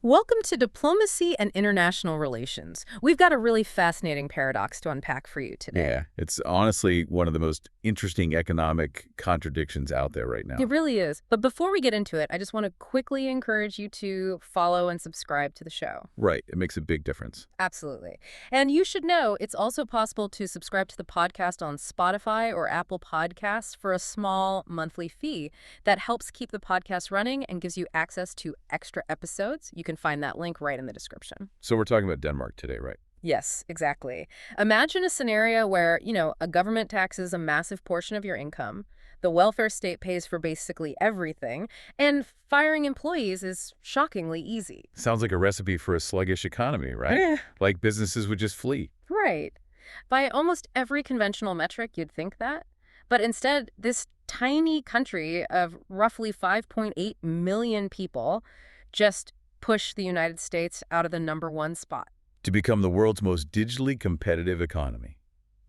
Welcome to Diplomacy and International Relations. We've got a really fascinating paradox to unpack for you today. Yeah, it's honestly one of the most interesting economic contradictions out there right now. It really is. But before we get into it, I just want to quickly encourage you to follow and subscribe to the show. Right, it makes a big difference. Absolutely. And you should know it's also possible to subscribe to the podcast on Spotify or Apple Podcasts for a small monthly fee that helps keep the podcast running and gives you access to extra episodes. You can find that link right in the description. So we're talking about Denmark today, right? Yes, exactly. Imagine a scenario where, a government taxes a massive portion of your income, the welfare state pays for basically everything, and firing employees is shockingly easy. Sounds like a recipe for a sluggish economy, right? Like businesses would just flee. Right. By almost every conventional metric, you'd think that. But instead, this tiny country of roughly 5.8 million people just push the United States out of the #1 spot. To become the world's most digitally competitive economy,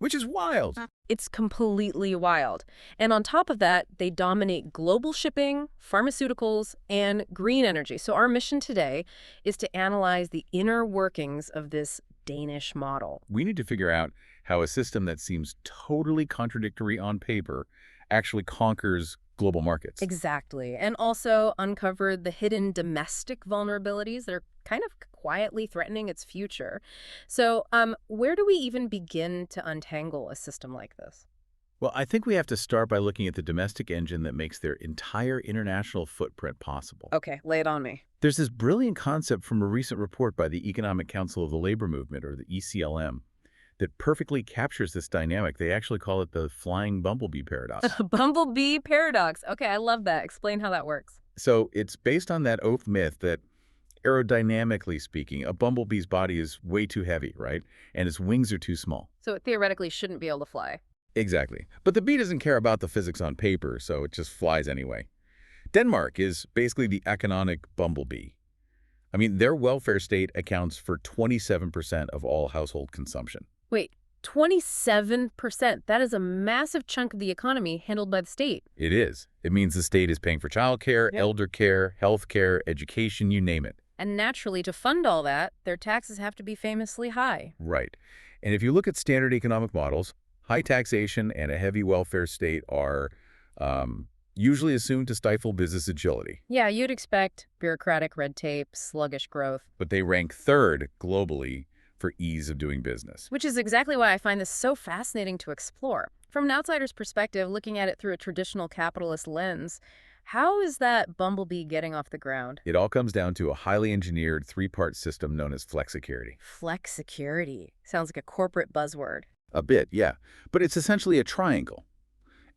which is wild. It's completely wild. And on top of that, they dominate global shipping, pharmaceuticals, and green energy. So our mission today is to analyze the inner workings of this Danish model. We need to figure out how a system that seems totally contradictory on paper actually conquers global markets. Exactly. And also uncover the hidden domestic vulnerabilities that are kind of quietly threatening its future. So where do we even begin to untangle a system like this? Well, I think we have to start by looking at the domestic engine that makes their entire international footprint possible. Okay, lay it on me. There's this brilliant concept from a recent report by the Economic Council of the Labor Movement, or the ECLM, that perfectly captures this dynamic. They actually call it the flying bumblebee paradox. Bumblebee paradox. Okay, I love that. Explain how that works. So it's based on that oath myth that aerodynamically speaking, a bumblebee's body is way too heavy, right? And its wings are too small. So it theoretically shouldn't be able to fly. Exactly. But the bee doesn't care about the physics on paper, so it just flies anyway. Denmark is basically the economic bumblebee. I mean, their welfare state accounts for 27% of all household consumption. Wait, 27%? That is a massive chunk of the economy handled by the state. It is. It means the state is paying for childcare, elder care, health care, education, you name it. And naturally, to fund all that, their taxes have to be famously high. Right. And if you look at standard economic models, high taxation and a heavy welfare state are usually assumed to stifle business agility. Yeah, you'd expect bureaucratic red tape, sluggish growth. But they rank third globally for ease of doing business. Which is exactly why I find this so fascinating to explore. From an outsider's perspective, looking at it through a traditional capitalist lens, how is that bumblebee getting off the ground? It all comes down to a highly engineered three-part system known as flexicurity. Flexicurity. Sounds like a corporate buzzword. A bit, yeah. But it's essentially a triangle.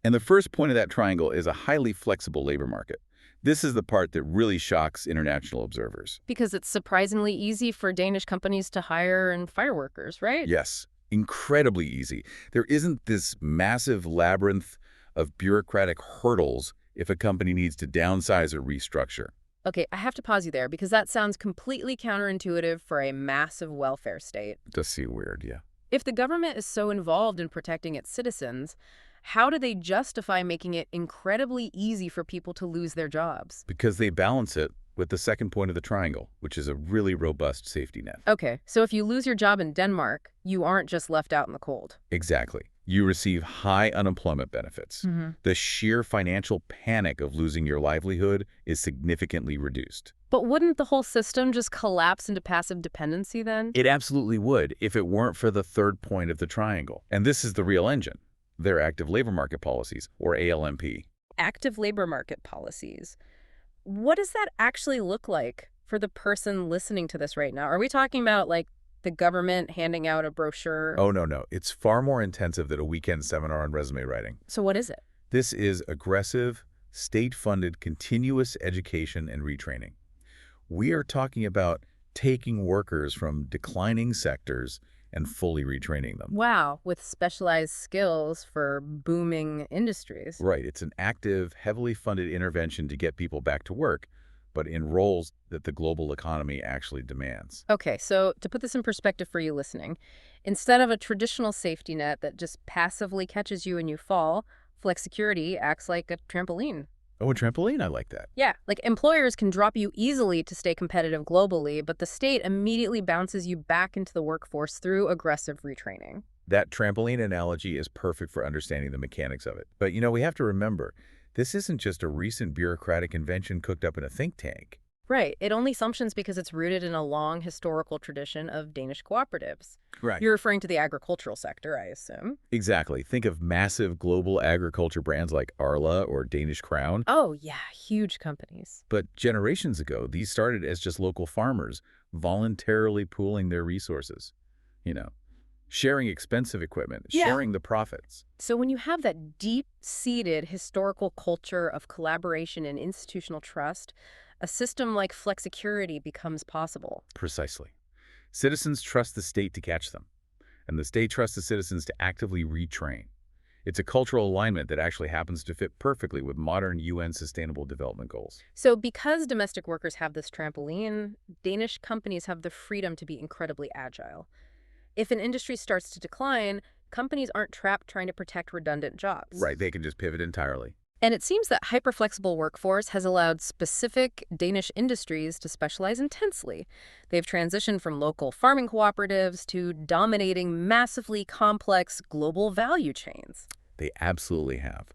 And the first point of that triangle is a highly flexible labor market. This is the part that really shocks international observers. Because it's surprisingly easy for Danish companies to hire and fire workers, right? Yes, incredibly easy. There isn't this massive labyrinth of bureaucratic hurdles if a company needs to downsize or restructure. Okay, I have to pause you there because that sounds completely counterintuitive for a massive welfare state. It does seem weird, yeah. If the government is so involved in protecting its citizens, how do they justify making it incredibly easy for people to lose their jobs? Because they balance it with the second point of the triangle, which is a really robust safety net. Okay, so if you lose your job in Denmark, you aren't just left out in the cold. Exactly. You receive high unemployment benefits. The sheer financial panic of losing your livelihood is significantly reduced. But wouldn't the whole system just collapse into passive dependency then? It absolutely would if it weren't for the third point of the triangle. And this is the real engine. Their active labor market policies, or ALMP. Active labor market policies. What does that actually look like for the person listening to this right now? Are we talking about, like, the government handing out a brochure? Oh, no. It's far more intensive than a weekend seminar on resume writing. So what is it? This is aggressive, state-funded continuous education and retraining. We are talking about taking workers from declining sectors and fully retraining them. Wow, with specialized skills for booming industries. Right. It's an active, heavily funded intervention to get people back to work, but in roles that the global economy actually demands. Okay, so to put this in perspective for you listening, instead of a traditional safety net that just passively catches you when you fall, flexicurity acts like a trampoline. Oh, a trampoline? I like that. Yeah, like employers can drop you easily to stay competitive globally, but the state immediately bounces you back into the workforce through aggressive retraining. That trampoline analogy is perfect for understanding the mechanics of it. But, we have to remember, this isn't just a recent bureaucratic invention cooked up in a think tank. Right. It only functions because it's rooted in a long historical tradition of Danish cooperatives. Right. You're referring to the agricultural sector, I assume. Exactly. Think of massive global agriculture brands like Arla or Danish Crown. Oh, yeah, huge companies. But generations ago, these started as just local farmers voluntarily pooling their resources. You know, sharing expensive equipment, Yeah. sharing the profits. So when you have that deep-seated historical culture of collaboration and institutional trust, a system like flexicurity becomes possible. Precisely. Citizens trust the state to catch them, and the state trusts the citizens to actively retrain. It's a cultural alignment that actually happens to fit perfectly with modern UN Sustainable Development Goals. So because domestic workers have this trampoline, Danish companies have the freedom to be incredibly agile. If an industry starts to decline, companies aren't trapped trying to protect redundant jobs. Right, they can just pivot entirely. And it seems that hyper-flexible workforce has allowed specific Danish industries to specialize intensely. They've transitioned from local farming cooperatives to dominating massively complex global value chains. They absolutely have.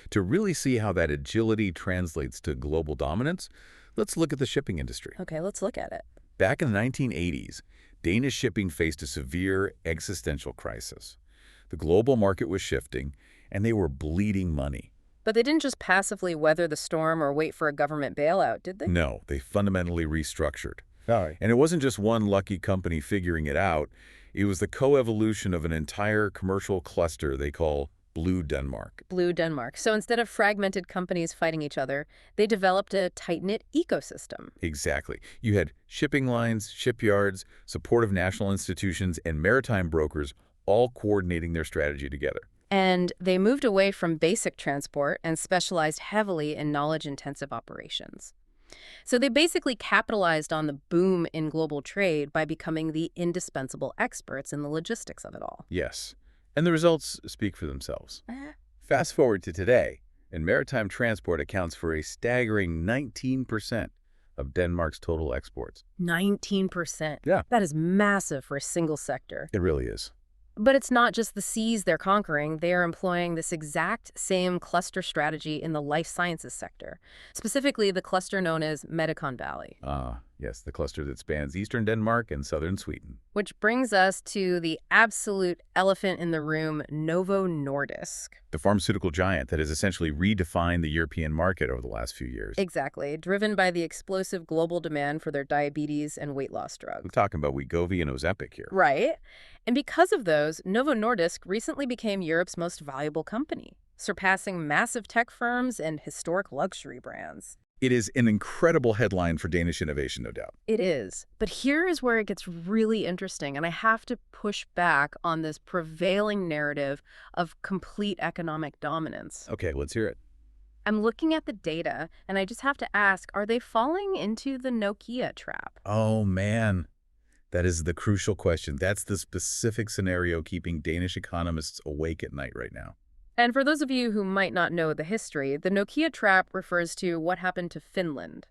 To really see how that agility translates to global dominance, let's look at the shipping industry. Okay, let's look at it. Back in the 1980s, Danish shipping faced a severe existential crisis. The global market was shifting, and they were bleeding money. But they didn't just passively weather the storm or wait for a government bailout, did they? No, they fundamentally restructured. Sorry. And it wasn't just one lucky company figuring it out. It was the coevolution of an entire commercial cluster they call Blue Denmark. Blue Denmark. So instead of fragmented companies fighting each other, they developed a tight-knit ecosystem. Exactly. You had shipping lines, shipyards, supportive national institutions, and maritime brokers all coordinating their strategy together. And they moved away from basic transport and specialized heavily in knowledge-intensive operations. So they basically capitalized on the boom in global trade by becoming the indispensable experts in the logistics of it all. Yes. And the results speak for themselves. Fast forward to today, and maritime transport accounts for a staggering 19% of Denmark's total exports. 19%. Yeah. That is massive for a single sector. It really is. But it's not just the seas they're conquering. They are employing this exact same cluster strategy in the life sciences sector, specifically the cluster known as Medicon Valley. Yes, the cluster that spans eastern Denmark and southern Sweden. Which brings us to the absolute elephant in the room, Novo Nordisk. The pharmaceutical giant that has essentially redefined the European market over the last few years. Exactly, driven by the explosive global demand for their diabetes and weight loss drugs. We're talking about Wegovy and Ozempic here. Right. And because of those, Novo Nordisk recently became Europe's most valuable company, surpassing massive tech firms and historic luxury brands. It is an incredible headline for Danish innovation, no doubt. It is. But here is where it gets really interesting, and I have to push back on this prevailing narrative of complete economic dominance. Okay, let's hear it. I'm looking at the data, and I just have to ask, are they falling into the Nokia trap? Oh, man. That is the crucial question. That's the specific scenario keeping Danish economists awake at night right now. And for those of you who might not know the history, the Nokia trap refers to what happened to Finland.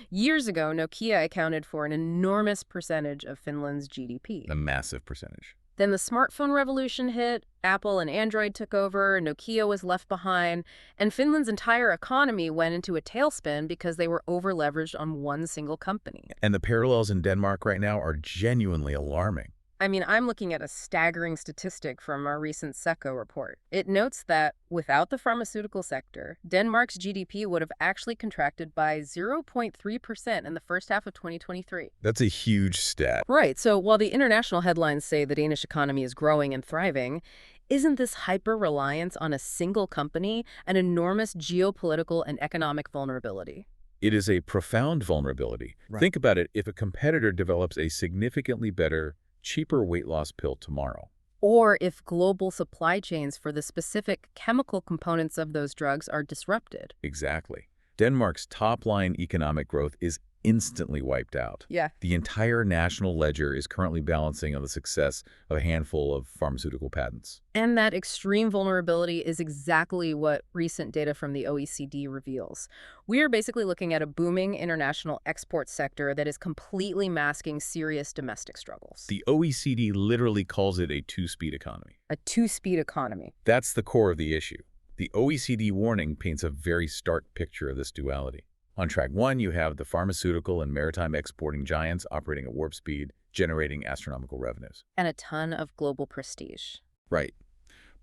Years ago, Nokia accounted for an enormous percentage of Finland's GDP. A massive percentage. Then the smartphone revolution hit, Apple and Android took over, Nokia was left behind, and Finland's entire economy went into a tailspin because they were over-leveraged on one single company. And the parallels in Denmark right now are genuinely alarming. I mean, I'm looking at a staggering statistic from our recent SECO report. It notes that without the pharmaceutical sector, Denmark's GDP would have actually contracted by 0.3% in the first half of 2023. That's a huge stat. Right. So while the international headlines say the Danish economy is growing and thriving, isn't this hyper-reliance on a single company an enormous geopolitical and economic vulnerability? It is a profound vulnerability. Right. Think about it. If a competitor develops a significantly better, cheaper weight loss pill tomorrow. Or if global supply chains for the specific chemical components of those drugs are disrupted. Exactly. Denmark's top-line economic growth is instantly wiped out. Yeah. The entire national ledger is currently balancing on the success of a handful of pharmaceutical patents. And that extreme vulnerability is exactly what recent data from the OECD reveals. We are basically looking at a booming international export sector that is completely masking serious domestic struggles. The OECD literally calls it a two-speed economy. A two-speed economy. That's the core of the issue. The OECD warning paints a very stark picture of this duality. On track one, you have the pharmaceutical and maritime exporting giants operating at warp speed, generating astronomical revenues. And a ton of global prestige. Right.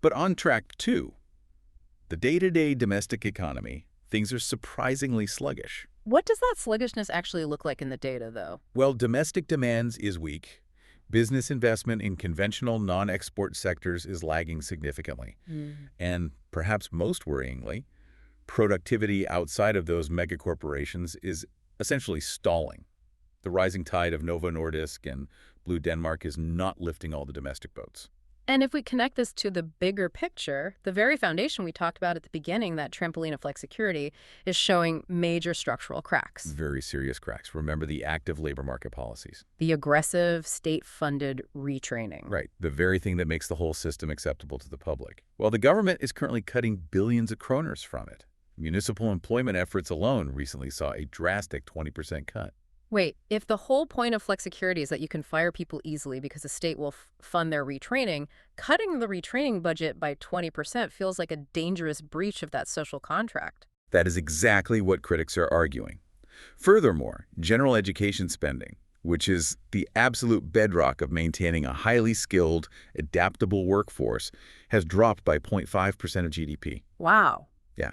But on track two, the day-to-day domestic economy, things are surprisingly sluggish. What does that sluggishness actually look like in the data, though? Well, domestic demand is weak. Business investment in conventional non-export sectors is lagging significantly. And perhaps most worryingly, productivity outside of those megacorporations is essentially stalling. The rising tide of Novo Nordisk and Blue Denmark is not lifting all the domestic boats. And if we connect this to the bigger picture, the very foundation we talked about at the beginning, that trampoline of flexicurity, is showing major structural cracks. Very serious cracks. Remember the active labor market policies. The aggressive, state-funded retraining. Right, the very thing that makes the whole system acceptable to the public. Well, the government is currently cutting billions of kroners from it. Municipal employment efforts alone recently saw a drastic 20% cut. Wait, if the whole point of flexicurity is that you can fire people easily because the state will fund their retraining, cutting the retraining budget by 20% feels like a dangerous breach of that social contract. That is exactly what critics are arguing. Furthermore, general education spending, which is the absolute bedrock of maintaining a highly skilled, adaptable workforce, has dropped by 0.5% of GDP. Wow. Yeah.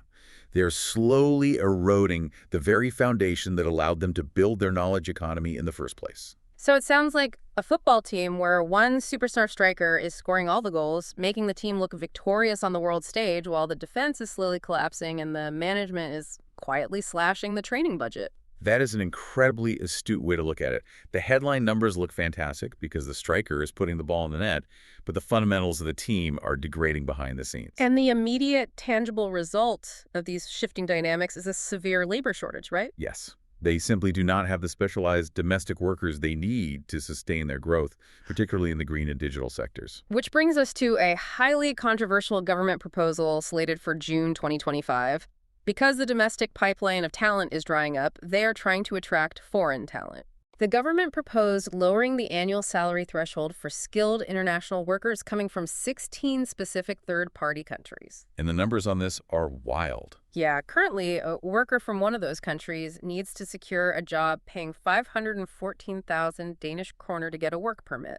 They're slowly eroding the very foundation that allowed them to build their knowledge economy in the first place. So it sounds like a football team where one superstar striker is scoring all the goals, making the team look victorious on the world stage while the defense is slowly collapsing and the management is quietly slashing the training budget. That is an incredibly astute way to look at it. The headline numbers look fantastic because the striker is putting the ball in the net, but the fundamentals of the team are degrading behind the scenes. And the immediate, tangible result of these shifting dynamics is a severe labor shortage, right? Yes. They simply do not have the specialized domestic workers they need to sustain their growth, particularly in the green and digital sectors. Which brings us to a highly controversial government proposal slated for June 2025. Because the domestic pipeline of talent is drying up, they are trying to attract foreign talent. The government proposed lowering the annual salary threshold for skilled international workers coming from 16 specific third-party countries. And the numbers on this are wild. Yeah, currently, a worker from one of those countries needs to secure a job paying 514,000 Danish kroner to get a work permit.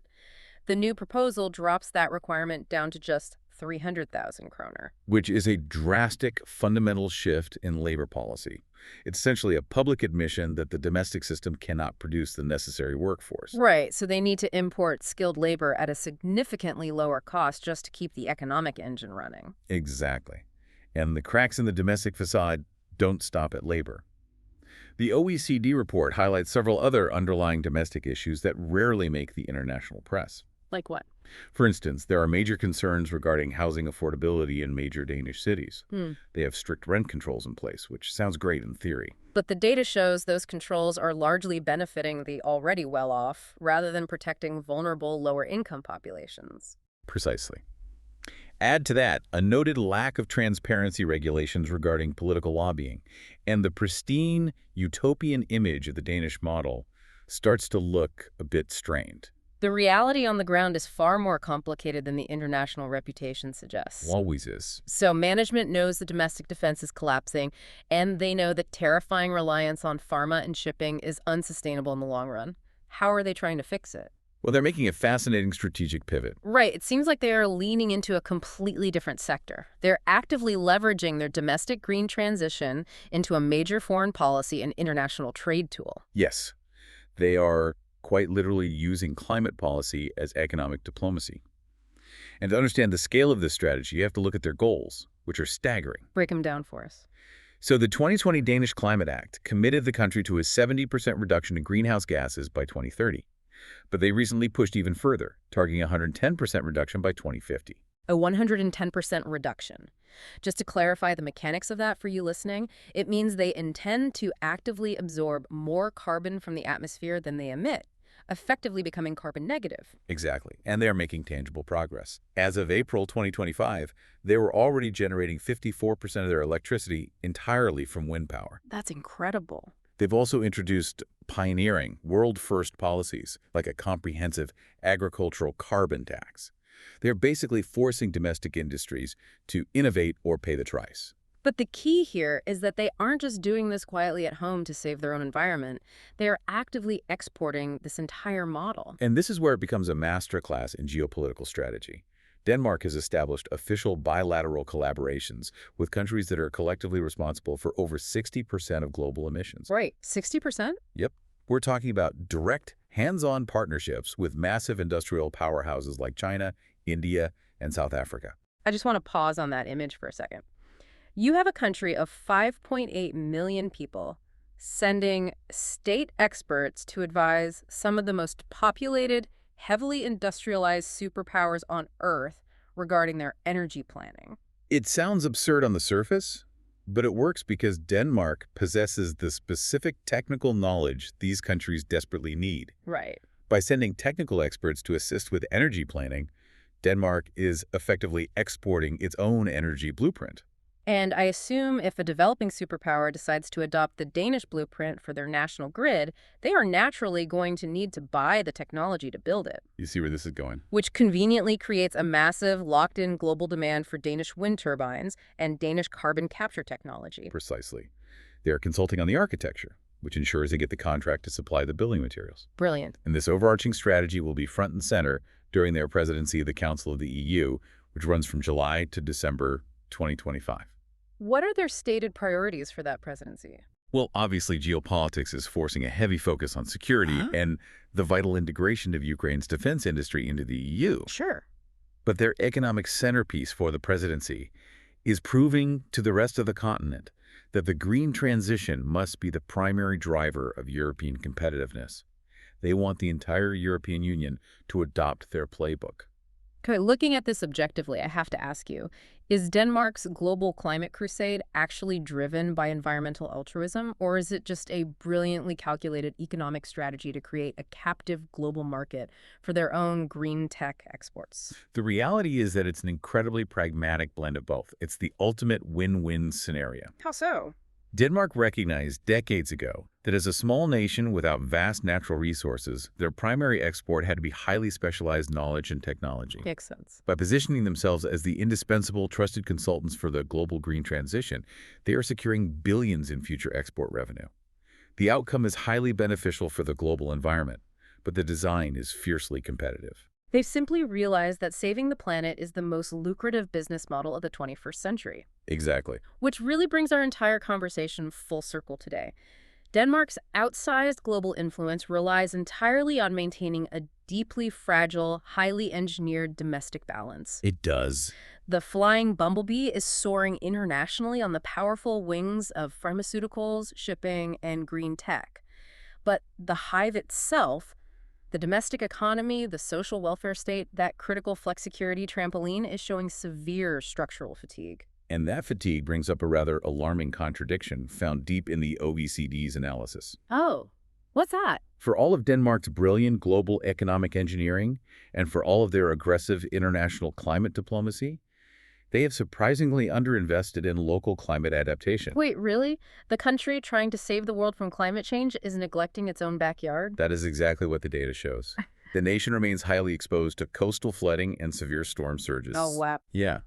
The new proposal drops that requirement down to just 300,000 kroner. Which is a drastic, fundamental shift in labor policy. It's essentially a public admission that the domestic system cannot produce the necessary workforce. Right, so they need to import skilled labor at a significantly lower cost just to keep the economic engine running. Exactly. And the cracks in the domestic facade don't stop at labor. The OECD report highlights several other underlying domestic issues that rarely make the international press. Like what? For instance, there are major concerns regarding housing affordability in major Danish cities. They have strict rent controls in place, which sounds great in theory. But the data shows those controls are largely benefiting the already well-off rather than protecting vulnerable lower-income populations. Precisely. Add to that a noted lack of transparency regulations regarding political lobbying, and the pristine, utopian image of the Danish model starts to look a bit strained. The reality on the ground is far more complicated than the international reputation suggests. Always is. So management knows the domestic defense is collapsing, and they know that terrifying reliance on pharma and shipping is unsustainable in the long run. How are they trying to fix it? Well, they're making a fascinating strategic pivot. Right. It seems like they are leaning into a completely different sector. They're actively leveraging their domestic green transition into a major foreign policy and international trade tool. Yes, they are quite literally using climate policy as economic diplomacy. And to understand the scale of this strategy, you have to look at their goals, which are staggering. Break them down for us. So the 2020 Danish Climate Act committed the country to a 70% reduction in greenhouse gases by 2030. But they recently pushed even further, targeting a 110% reduction by 2050. A 110% reduction. Just to clarify the mechanics of that for you listening, it means they intend to actively absorb more carbon from the atmosphere than they emit, effectively becoming carbon negative. Exactly, and they are making tangible progress. As of April 2025, they were already generating 54% of their electricity entirely from wind power. That's incredible. They've also introduced pioneering, world-first policies, like a comprehensive agricultural carbon tax. They're basically forcing domestic industries to innovate or pay the price. But the key here is that they aren't just doing this quietly at home to save their own environment. They are actively exporting this entire model. And this is where it becomes a masterclass in geopolitical strategy. Denmark has established official bilateral collaborations with countries that are collectively responsible for over 60% of global emissions. Right, 60%? Yep. We're talking about direct, hands-on partnerships with massive industrial powerhouses like China, India, and South Africa. I just want to pause on that image for a second. You have a country of 5.8 million people sending state experts to advise some of the most populated, heavily industrialized superpowers on Earth regarding their energy planning. It sounds absurd on the surface, but it works because Denmark possesses the specific technical knowledge these countries desperately need. Right. By sending technical experts to assist with energy planning, Denmark is effectively exporting its own energy blueprint. And I assume if a developing superpower decides to adopt the Danish blueprint for their national grid, they are naturally going to need to buy the technology to build it. You see where this is going? Which conveniently creates a massive, locked-in global demand for Danish wind turbines and Danish carbon capture technology. Precisely. They are consulting on the architecture, which ensures they get the contract to supply the building materials. Brilliant. And this overarching strategy will be front and center during their presidency of the Council of the EU, which runs from July to December 2025. What are their stated priorities for that presidency? Well, obviously, geopolitics is forcing a heavy focus on security and the vital integration of Ukraine's defense industry into the EU. Sure. But their economic centerpiece for the presidency is proving to the rest of the continent that the green transition must be the primary driver of European competitiveness. They want the entire European Union to adopt their playbook. Okay, looking at this objectively, I have to ask you, is Denmark's global climate crusade actually driven by environmental altruism, or is it just a brilliantly calculated economic strategy to create a captive global market for their own green tech exports? The reality is that it's an incredibly pragmatic blend of both. It's the ultimate win-win scenario. How so? Denmark recognized decades ago that as a small nation without vast natural resources, their primary export had to be highly specialized knowledge and technology. Makes sense. By positioning themselves as the indispensable, trusted consultants for the global green transition, they are securing billions in future export revenue. The outcome is highly beneficial for the global environment, but the design is fiercely competitive. They've simply realized that saving the planet is the most lucrative business model of the 21st century. Exactly. Which really brings our entire conversation full circle today. Denmark's outsized global influence relies entirely on maintaining a deeply fragile, highly engineered domestic balance. It does. The flying Bumblebee is soaring internationally on the powerful wings of pharmaceuticals, shipping, and green tech. But the hive itself, the domestic economy, the social welfare state, that critical flexicurity trampoline is showing severe structural fatigue. And that fatigue brings up a rather alarming contradiction found deep in the OECD's analysis. Oh, what's that? For all of Denmark's brilliant global economic engineering and for all of their aggressive international climate diplomacy, they have surprisingly underinvested in local climate adaptation. Wait, really? The country trying to save the world from climate change is neglecting its own backyard? That is exactly what the data shows. The nation remains highly exposed to coastal flooding and severe storm surges. Oh, wow. Yeah.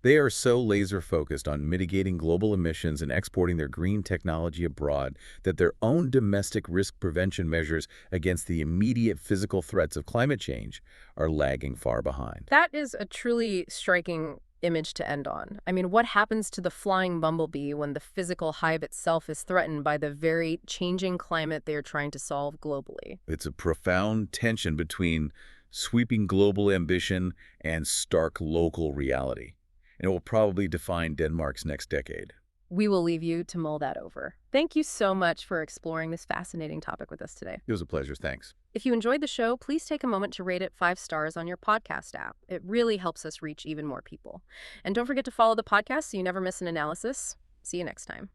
They are so laser-focused on mitigating global emissions and exporting their green technology abroad that their own domestic risk prevention measures against the immediate physical threats of climate change are lagging far behind. That is a truly striking image to end on. I mean, what happens to the flying Bumblebee when the physical hive itself is threatened by the very changing climate they are trying to solve globally? It's a profound tension between sweeping global ambition and stark local reality. And it will probably define Denmark's next decade. We will leave you to mull that over. Thank you so much for exploring this fascinating topic with us today. It was a pleasure. Thanks. If you enjoyed the show, please take a moment to rate it 5 stars on your podcast app. It really helps us reach even more people. And don't forget to follow the podcast so you never miss an analysis. See you next time.